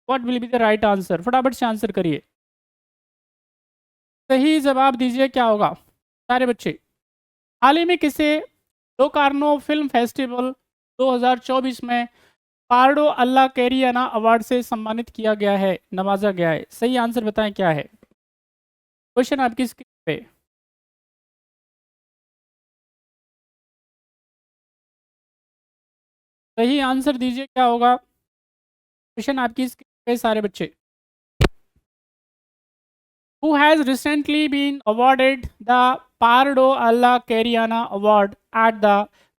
What will be the right answer? फटाफट से answer करिए। सही जवाब दीजिए, क्या होगा सारे बच्चे? हाल ही में किसे लोकार्नो फिल्म फेस्टिवल 2024 में पार्डो अल्ला कैरियाना अवार्ड से सम्मानित किया गया है, नवाजा गया है? सही आंसर बताएं क्या है। क्वेश्चन आपकी स्क्रीन पे। सही आंसर दीजिए, क्या होगा? क्वेश्चन आपकी स्क्रीन पे सारे बच्चे। Who has recently been awarded the Pardo alla Cariana Award at the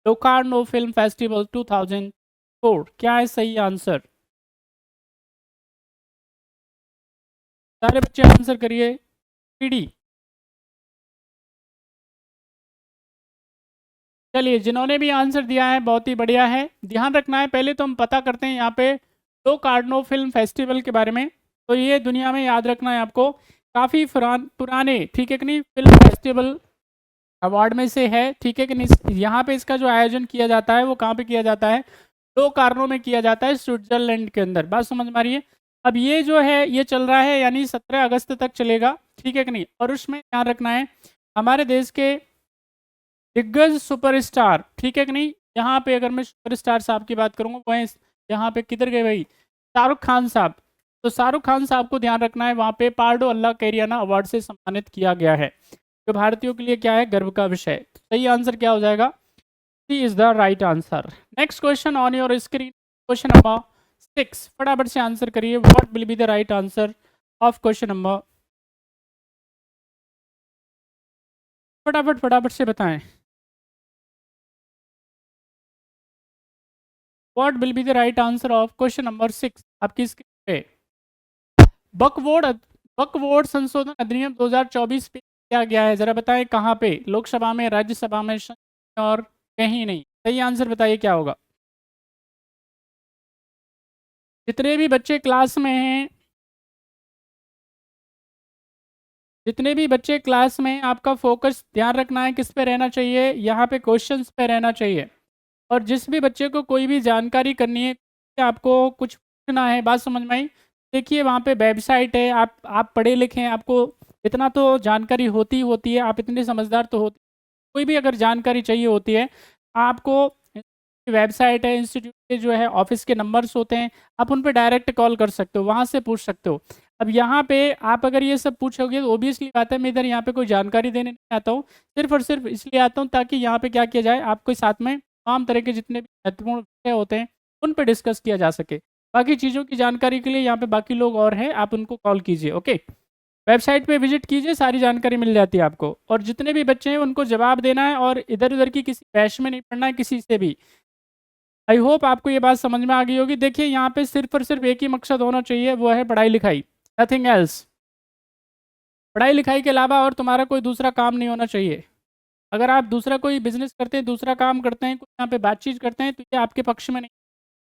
Locarno Film Festival 2004? क्या है सही आंसर? सारे बच्चे आंसर करिए। पीडी। चलिए, जिन्होंने भी आंसर दिया है बहुत ही बढ़िया है। ध्यान रखना है, पहले तो हम पता करते हैं यहाँ पे लोकार्नो फिल्म फेस्टिवल के बारे में। तो ये दुनिया में याद रखना है आपको, काफ़ी पुराने, ठीक है कि नहीं, फिल्म फेस्टिवल अवार्ड में से है, ठीक है कि नहीं। यहाँ पे इसका जो आयोजन किया जाता है वो कहाँ पे किया जाता है? दो कारणों में किया जाता है, स्विट्जरलैंड के अंदर। बात समझ में आ रही है? अब ये जो है ये चल रहा है, यानी 17 अगस्त तक चलेगा, ठीक है कि नहीं। और उसमें ध्यान रखना है हमारे देश के दिग्गज सुपरस्टार, ठीक है कि नहीं। यहाँ पे अगर मैं सुपरस्टार साहब की बात करूँगा, वो यहाँ पे किधर गए भाई? शाहरुख खान साहब। तो शाहरुख खान साहब को ध्यान रखना है, वहाँ पे पार्डो अल्ला कैरियाना अवार्ड से सम्मानित किया गया है, जो भारतीयों के लिए क्या है, गर्व का विषय। तो सही आंसर क्या हो जाएगा? C is the right answer. Next question on your screen, question number 6। फटाफट से आंसर करिए, what will be the right answer of question number. फटाफट फटाफट से बताएं, what will be the right answer of question number 6 आपकी screen पे। बकवोड बकवोड संशोधन अधिनियम 2024 पे किया गया है, जरा बताएं कहाँ पे? लोकसभा में, राज्यसभा में, और कहीं नहीं। सही आंसर बताइए क्या होगा। जितने भी बच्चे क्लास में हैं, जितने भी बच्चे क्लास में, आपका फोकस ध्यान रखना है किस पे रहना चाहिए, यहाँ पे क्वेश्चंस पे रहना चाहिए। और जिस भी बच्चे को कोई भी जानकारी करनी है, आपको कुछ पूछना है, बात समझ में आई? देखिए वहाँ पे वेबसाइट है, आप पढ़े लिखे हैं, आपको इतना तो जानकारी होती है, आप इतने समझदार तो होते। कोई भी अगर जानकारी चाहिए होती है आपको, वेबसाइट है, इंस्टीट्यूट के जो है ऑफिस के नंबर्स होते हैं, आप उन पर डायरेक्ट कॉल कर सकते हो, वहाँ से पूछ सकते हो। अब यहाँ पे आप अगर ये सब पूछोगे तो ओबियसली बात है, मैं इधर यहाँ पे कोई जानकारी देने नहीं आता हूँ, सिर्फ और सिर्फ इसलिए आता हूँ ताकि यहाँ पे क्या किया जाए, आपको साथ में तमाम तरह के जितने भी महत्वपूर्ण विषय होते हैं उन पर डिस्कस किया जा सके। बाकी चीज़ों की जानकारी के लिए यहाँ पे बाकी लोग और हैं, आप उनको कॉल कीजिए। ओके, वेबसाइट पे विजिट कीजिए, सारी जानकारी मिल जाती है आपको। और जितने भी बच्चे हैं उनको जवाब देना है, और इधर उधर की किसी बहस में नहीं पड़ना है किसी से भी। आई होप आपको ये बात समझ में आ गई होगी। देखिए यहाँ पे सिर्फ और सिर्फ एक ही मकसद होना चाहिए, वो है पढ़ाई लिखाई, नथिंग एल्स। पढ़ाई लिखाई के अलावा और तुम्हारा कोई दूसरा काम नहीं होना चाहिए। अगर आप दूसरा कोई बिजनेस करते हैं, दूसरा काम करते हैं, कुछ यहाँ पे बातचीत करते हैं, तो ये आपके पक्ष में नहीं।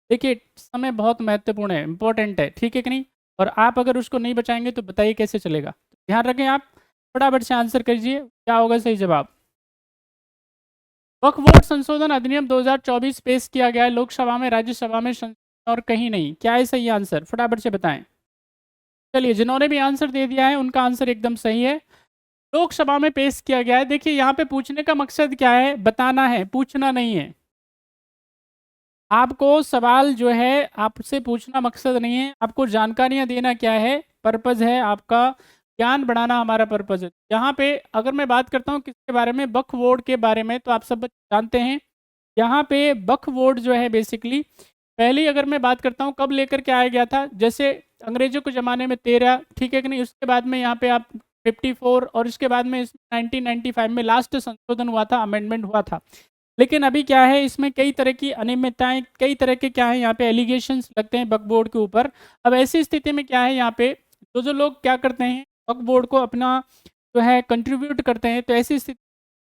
देखिए समय बहुत महत्वपूर्ण है, इंपॉर्टेंट है, ठीक है कि नहीं। और आप अगर उसको नहीं बचाएंगे तो बताइए कैसे चलेगा। ध्यान रखें आप, फटाफट से आंसर कीजिए, क्या होगा सही जवाब। वक्फ बोर्ड संशोधन अधिनियम 2024 पेश किया गया है लोकसभा में, राज्यसभा में, और कहीं नहीं। क्या है सही आंसर? फटाफट से बताएं। चलिए, जिन्होंने भी आंसर दे दिया है उनका आंसर एकदम सही है, लोकसभा में पेश किया गया है। देखिए यहाँ पे पूछने का मकसद क्या है, बताना है, पूछना नहीं है। आपको सवाल जो है आपसे पूछना मकसद नहीं है, आपको जानकारियां देना क्या है, पर्पज़ है आपका, ज्ञान बढ़ाना हमारा पर्पज़ है। यहाँ पे अगर मैं बात करता हूँ किसके बारे में, वक्फ बोर्ड के बारे में, तो आप सब जानते हैं यहाँ पे वक्फ बोर्ड जो है बेसिकली, पहले अगर मैं बात करता हूँ कब लेकर के आया गया था, जैसे अंग्रेजों के ज़माने में 13, ठीक है कि नहीं। उसके बाद में यहाँ पे आप 54, और इसके बाद में 1995 में लास्ट संशोधन हुआ था, अमेंडमेंट हुआ था। लेकिन अभी क्या है, इसमें कई तरह की अनियमितताएं, कई तरह के क्या है यहाँ पे एलिगेशंस लगते हैं वक्फ बोर्ड के ऊपर। अब ऐसी स्थिति में क्या है, यहाँ पे जो लोग क्या करते हैं, वक्फ बोर्ड को अपना जो है कंट्रीब्यूट करते हैं, तो ऐसी स्थिति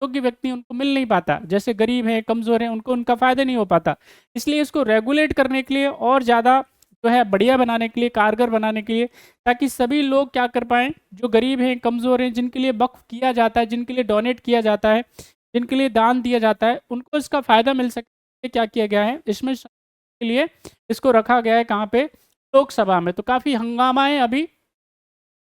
योग्य व्यक्ति उनको मिल नहीं पाता, जैसे गरीब हैं, कमज़ोर हैं, उनको उनका फ़ायदा नहीं हो पाता। इसलिए इसको रेगुलेट करने के लिए और ज़्यादा जो है बढ़िया बनाने के लिए, कारगर बनाने के लिए, ताकि सभी लोग क्या कर पाएँ, जो गरीब हैं, कमज़ोर हैं, जिनके लिए वक्फ किया जाता है, जिनके लिए डोनेट किया जाता है, जिनके लिए दान दिया जाता है, उनको इसका फ़ायदा मिल सके। क्या किया गया है इसमें के लिए, इसको रखा गया है कहाँ पे, लोकसभा में। तो काफ़ी हंगामा है अभी,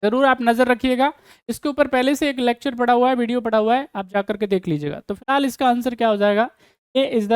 ज़रूर आप नज़र रखिएगा। इसके ऊपर पहले से एक लेक्चर पड़ा हुआ है, वीडियो पड़ा हुआ है, आप जा कर के देख लीजिएगा। तो फिलहाल इसका आंसर क्या हो जाएगा, ए इज़ द